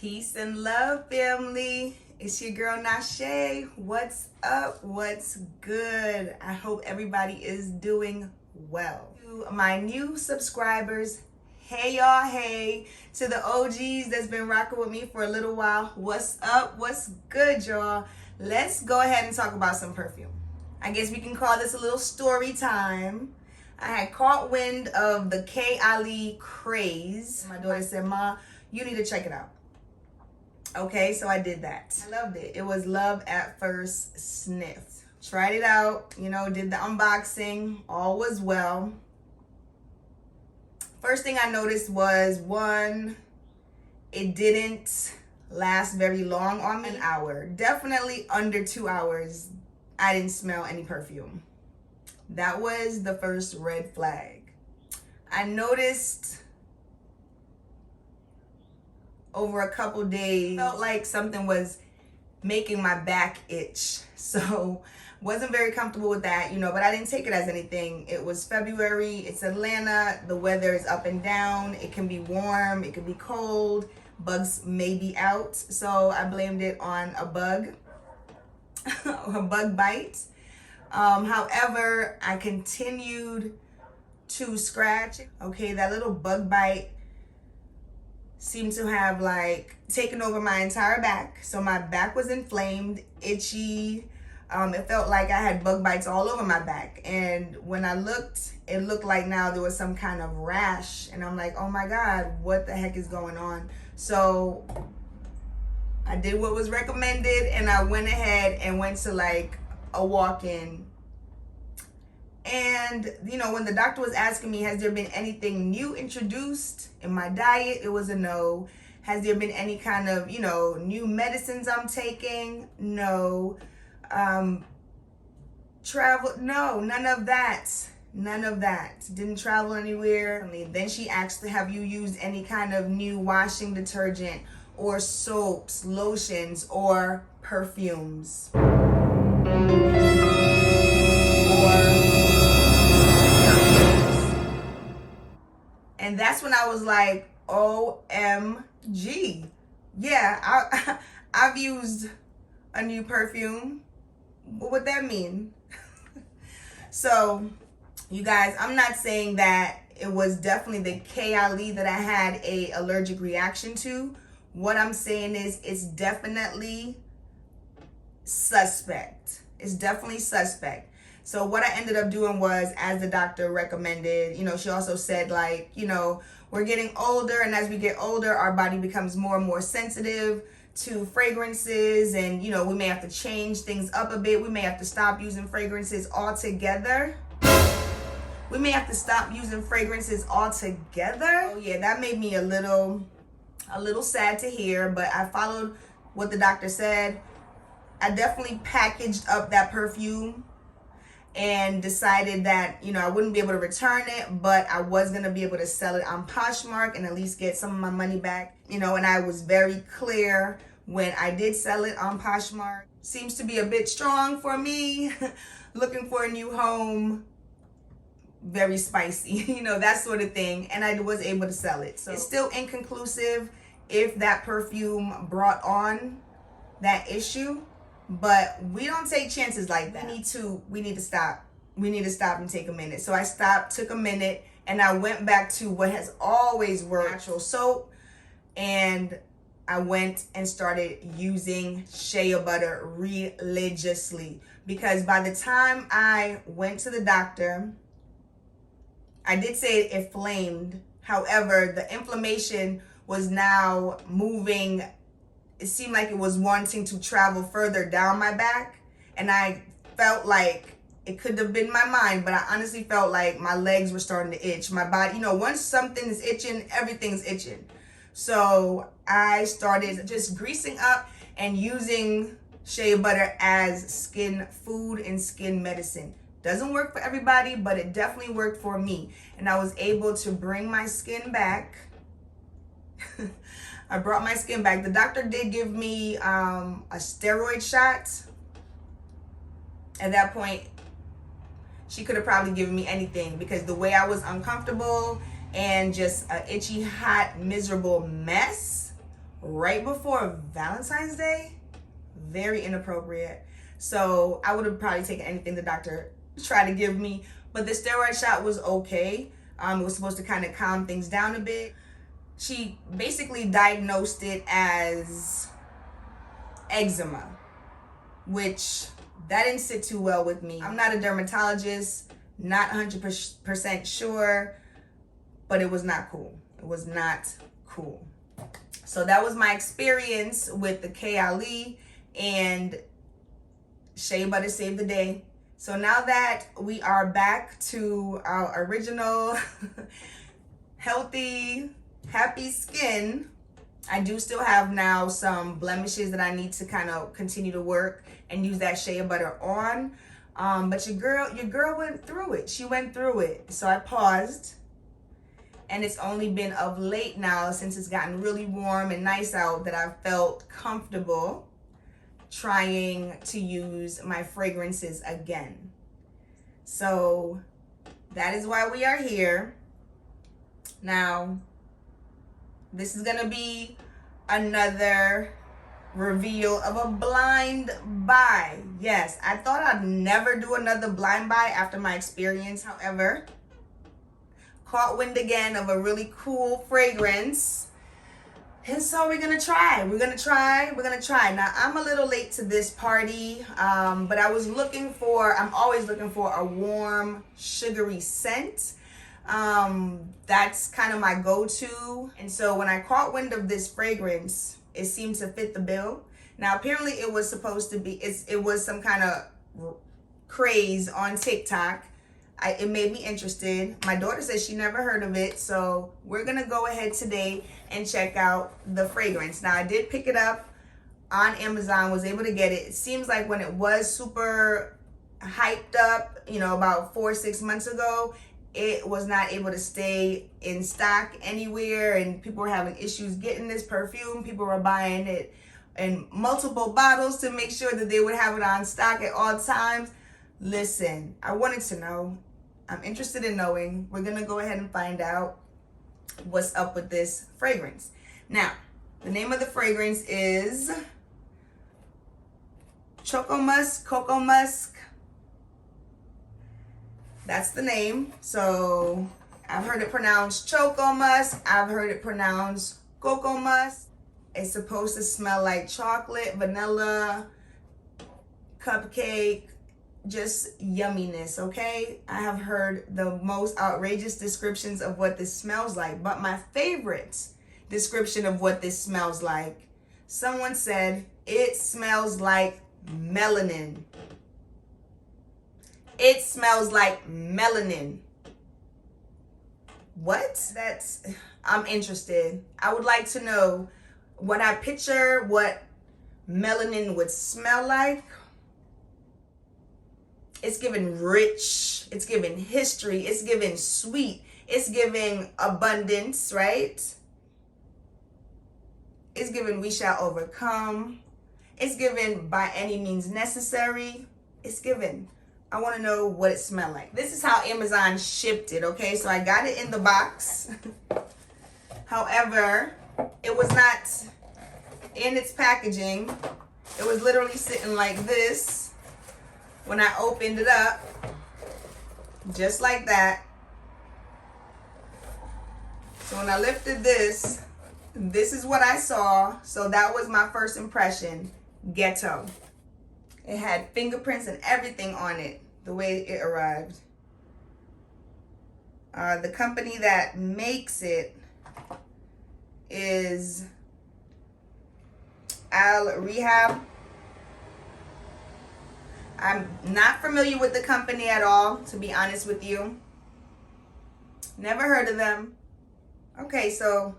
Peace and love, family. It's your girl Nashe. What's up? What's good? I hope everybody is doing well. To my new subscribers, hey y'all, hey. To the OGs that's been rocking with me for a little while, what's up? What's good, y'all? Let's go ahead and talk about some perfume. I guess we can call this a little story time. I had caught wind of the K. Ali craze. My daughter said, Ma, you need to check it out. Okay, so I did that. I loved it. It was love at first sniff. Tried it out, did the unboxing. All was well. First thing I noticed was, one, it didn't last very long on me. An hour. Definitely under 2 hours, I didn't smell any perfume. That was the first red flag. I noticed over a couple days, felt like something was making my back itch. So wasn't very comfortable with that, but I didn't take it as anything. It was February, it's Atlanta, the weather is up and down. It can be warm, it can be cold, bugs may be out. So I blamed it on a bug, a bug bite. However, I continued to scratch. Okay, that little bug bite seemed to have taken over my entire back. So my back was inflamed, itchy. It felt like I had bug bites all over my back. And when I looked, it looked like now there was some kind of rash. And I'm like, oh my God, what the heck is going on? So I did what was recommended and I went ahead and went to a walk-in. And, when the doctor was asking me, has there been anything new introduced in my diet? It was a no. Has there been any kind of, new medicines I'm taking? No. Travel? No, none of that. None of that. Didn't travel anywhere. Then she asked, have you used any kind of new washing detergent or soaps, lotions, or perfumes? And that's when I was like, OMG. Yeah, I've used a new perfume. What would that mean? So, you guys, I'm not saying that it was definitely the K. Ali that I had a allergic reaction to. What I'm saying is it's definitely suspect. It's definitely suspect. So what I ended up doing was, as the doctor recommended, she also said we're getting older, and as we get older, our body becomes more and more sensitive to fragrances, and we may have to change things up a bit. We may have to stop using fragrances altogether. Oh yeah, that made me a little sad to hear, but I followed what the doctor said. I definitely packaged up that perfume and decided that, I wouldn't be able to return it, but I was going to be able to sell it on Poshmark and at least get some of my money back. And I was very clear when I did sell it on Poshmark. Seems to be a bit strong for me. Looking for a new home. Very spicy, that sort of thing. And I was able to sell it. So it's still inconclusive if that perfume brought on that issue. But we don't take chances like that. We need to stop. We need to stop and take a minute. So I stopped, took a minute, and I went back to what has always worked, natural soap. And I went and started using shea butter religiously. Because by the time I went to the doctor, I did say it flamed. However, the inflammation was now moving. It seemed like it was wanting to travel further down my back. And I felt like it could have been my mind, but I honestly felt like my legs were starting to itch. My body, once something is itching, everything's itching. So I started just greasing up and using shea butter as skin food and skin medicine. Doesn't work for everybody, but it definitely worked for me. And I was able to bring my skin back. I brought my skin back. The doctor did give me a steroid shot. At that point, she could have probably given me anything because the way I was uncomfortable and just an itchy, hot, miserable mess right before Valentine's Day, very inappropriate. So I would have probably taken anything the doctor tried to give me, but the steroid shot was okay. It was supposed to kind of calm things down a bit. She basically diagnosed it as eczema, which that didn't sit too well with me. I'm not a dermatologist, not 100% sure, but it was not cool. It was not cool. So that was my experience with the K-Ali, and shea butter saved the day. So now that we are back to our original healthy, happy skin, I do still have now some blemishes that I need to kind of continue to work and use that shea butter on. But your girl went through it. She went through it. So I paused. And it's only been of late now, since it's gotten really warm and nice out, that I've felt comfortable trying to use my fragrances again. So that is why we are here. Now, this is gonna be another reveal of a blind buy. Yes, I thought I'd never do another blind buy after my experience. However, caught wind again of a really cool fragrance, and so we're gonna try. We're gonna try. Now, I'm a little late to this party, but I'm always looking for a warm, sugary scent. That's kind of my go-to. And so when I caught wind of this fragrance, it seemed to fit the bill. Now, apparently it was supposed to be, it was some kind of craze on TikTok. It made me interested. My daughter says she never heard of it, so we're gonna go ahead today and check out the fragrance. Now, I did pick it up on Amazon, was able to get it. It seems like when it was super hyped up, about 4 or 6 months ago, it was not able to stay in stock anywhere, and people were having issues getting this perfume. People were buying it in multiple bottles to make sure that they would have it on stock at all times. Listen, I wanted to know. I'm interested in knowing. We're going to go ahead and find out what's up with this fragrance. Now, the name of the fragrance is Choco-musk, Choco-musk. That's the name. So I've heard it pronounced Choco-musk. I've heard it pronounced Cocoa-musk. It's supposed to smell like chocolate, vanilla, cupcake, just yumminess, okay? I have heard the most outrageous descriptions of what this smells like, but my favorite description of what this smells like, someone said it smells like melanin. It smells like melanin. What? I'm interested. I would like to know what I picture what melanin would smell like. It's giving rich, it's giving history, it's giving sweet, it's giving abundance, right? It's giving we shall overcome. It's giving by any means necessary. It's giving. I want to know what it smelled like. This is how Amazon shipped it, okay? So I got it in the box. However, it was not in its packaging. It was literally sitting like this when I opened it up. Just like that. So when I lifted this is what I saw. So that was my first impression. Ghetto. It had fingerprints and everything on it, the way it arrived. The company that makes it is Al-Rehab. I'm not familiar with the company at all, to be honest with you. Never heard of them. Okay, so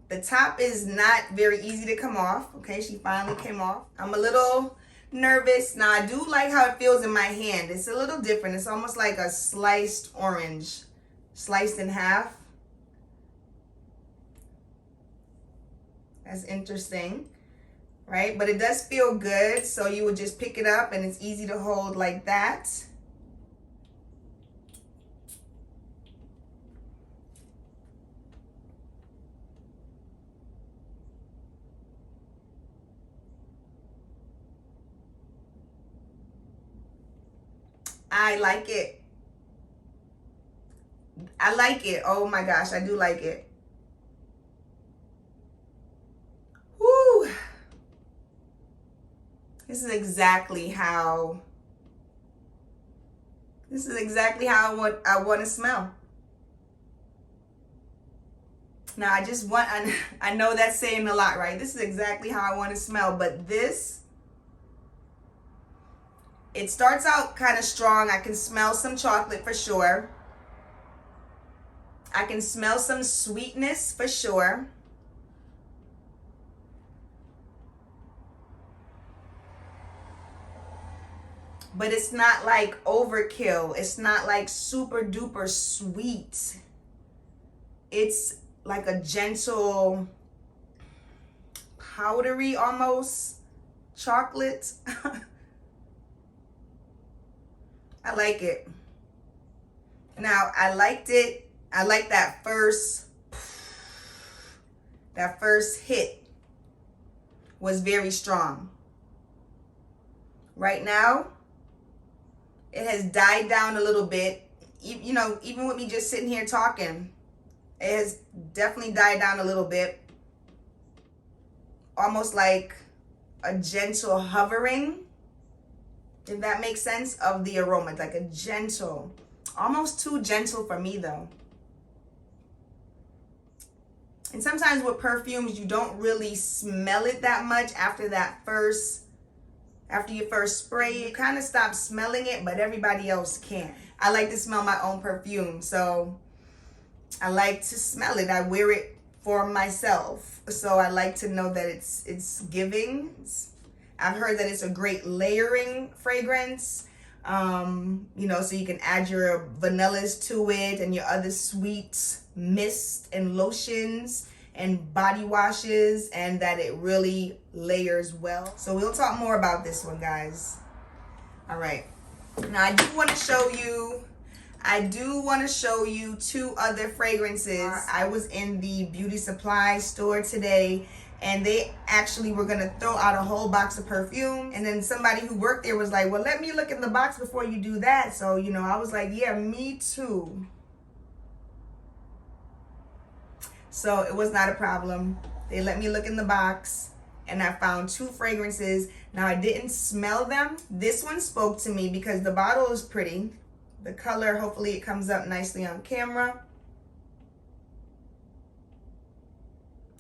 the top is not very easy to come off. Okay, she finally came off. I'm a little nervous. Now, I do like how it feels in my hand. It's a little different. It's almost like a sliced orange, sliced in half. That's interesting, right? But it does feel good. So you would just pick it up and it's easy to hold like that. I like it. I like it. Oh my gosh, I do like it. Woo. This is exactly how I want to smell. Now I know that's saying a lot, right? This is exactly how I want to smell, but this, it starts out kind of strong. I can smell some chocolate for sure. I can smell some sweetness for sure. But it's not like overkill. It's not like super duper sweet. It's like a gentle, powdery almost chocolate. I like it. Now, I liked it. I like that first hit was very strong. Right now, it has died down a little bit. You know, even with me just sitting here talking, it has definitely died down a little bit. Almost like a gentle hovering, if that makes sense, of the aroma. Like a gentle, almost too gentle for me though. And sometimes with perfumes, you don't really smell it that much after you first spray it. You kind of stop smelling it, but everybody else can. I like to smell my own perfume, so I like to smell it. I wear it for myself, so I like to know that it's giving. I've heard that it's a great layering fragrance. You know, so you can add your vanillas to it and your other sweet mists and lotions and body washes, and that it really layers well. So we'll talk more about this one, guys. All right. Now I do want to show you two other fragrances. I was in the beauty supply store today, and they actually were gonna throw out a whole box of perfume. And then somebody who worked there was like, well, let me look in the box before you do that. So, you know, I was like, yeah, me too. So it was not a problem. They let me look in the box, and I found two fragrances. Now I didn't smell them. This one spoke to me because the bottle is pretty. The color, hopefully it comes up nicely on camera.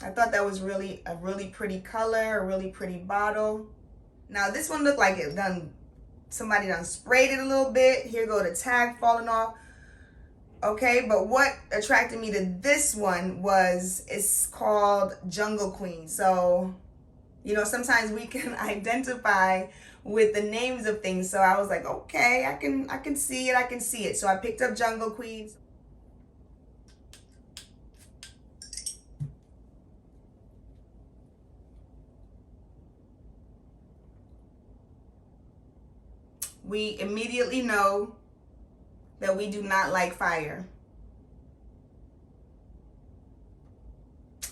I thought that was a really pretty color, a really pretty bottle. Now this one looked like somebody done sprayed it a little bit. Here go the tag falling off. Okay, but what attracted me to this one was, it's called Jungle Queen. So, you know, sometimes we can identify with the names of things. So I was like, okay, I can see it. So I picked up Jungle Queen. We immediately know that we do not like fire.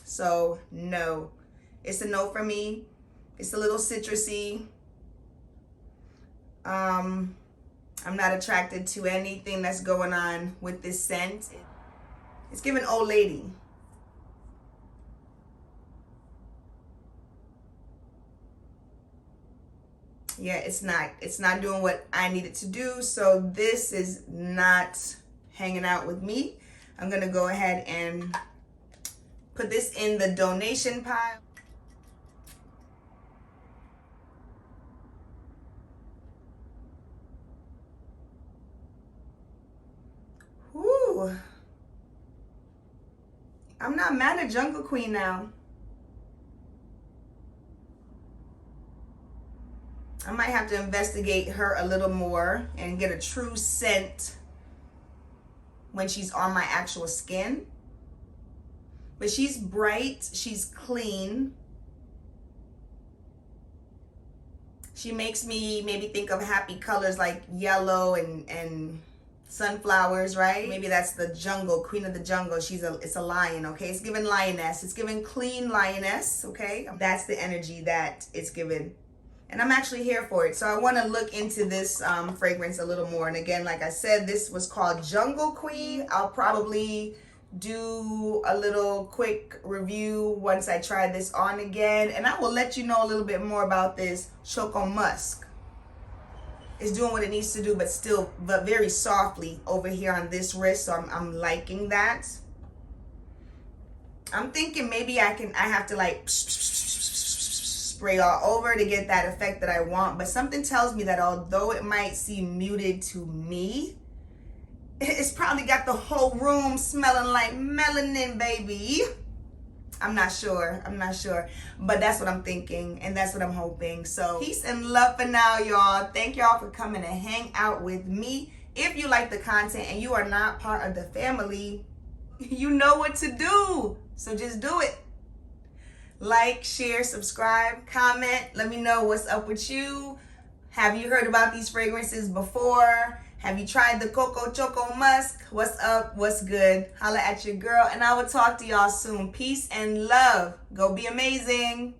So no, it's a no for me. It's a little citrusy. I'm not attracted to anything that's going on with this scent. It's giving old lady. Yeah, it's not doing what I need it to do. So this is not hanging out with me. I'm gonna go ahead and put this in the donation pile. Whew. I'm not mad at Jungle Queen now. I might have to investigate her a little more and get a true scent when she's on my actual skin. But she's bright, she's clean. She makes me maybe think of happy colors like yellow and sunflowers, right? Maybe that's the jungle, queen of the jungle. It's a lion, okay? It's giving lioness. It's giving clean lioness, okay? That's the energy that it's giving. and I'm actually here for it. So I want to look into this fragrance a little more. And again, like I said, this was called Jungle Queen. I'll probably do a little quick review once I try this on again, and I will let you know a little bit more about this Choco-musk. It's doing what it needs to do, but very softly over here on this wrist. So I'm liking that. I'm thinking maybe I have to like spray all over to get that effect that I want, but something tells me that although it might seem muted to me, it's probably got the whole room smelling like melanin, baby. I'm not sure, but that's what I'm thinking, and that's what I'm hoping. So peace and love for now, y'all. Thank y'all for coming to hang out with me. If you like the content and you are not part of the family, you know what to do. So just do it. Like, share, subscribe, comment. Let me know what's up with you. Have you heard about these fragrances before? Have you tried the Choco-musk? What's up? What's good? Holla at your girl, and I will talk to y'all soon. Peace and love. Go be amazing.